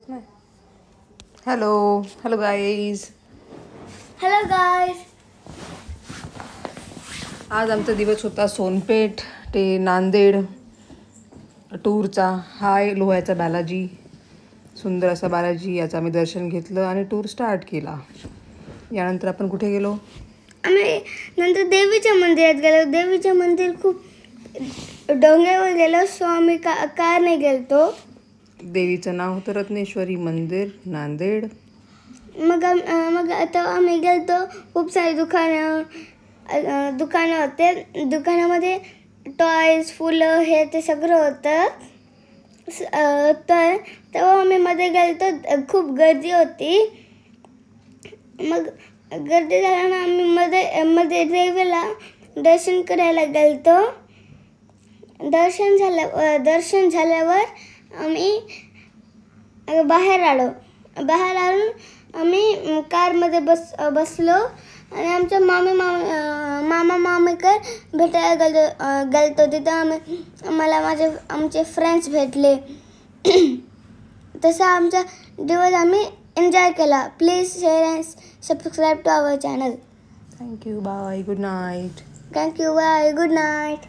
Hello hello guys. Hello guys. आज आमचा दिवस होता सोनपेठ ते नांदेड टूरचा. हाय लोह्याचा बालाजी, सुंदर असा बालाजी, याचं आम्ही दर्शन घेतलं आणि टूर स्टार्ट केला. यानंतर आपण कुठे गेलो? आम्ही नंतर देवीच्या मंदिरात गेलो. देवीचे मंदिर खूप डोंगरावर गेलो, सो आम्ही कारने गेलतो. देवीचं नाव होतं रत्नेश्वरी मंदिर, नांदेड. मग आता आम्ही गेलतो. खूप सारे दुकानं होते. दुकानामध्ये टॉयज, फुलं, हे ते सगळं होतं. तर तेव्हा आम्ही मध्ये गेलतो. खूप गर्दी होती. मग गर्दी झाल्यानं आम्ही मध्ये देवीला दर्शन करायला गेलतो. दर्शन झाल्यावर आम्ही बाहेर आलो. आम्ही कारमध्ये बसलो आणि आमच्या मामा मामीकडे भेटायला गेलतो. तिथं आमचे फ्रेंड्स भेटले. तसा आमचा दिवस आम्ही एन्जॉय केला. Please share and subscribe to our channel. Thank you. Bye. Good night. Thank you. Bye. Good night.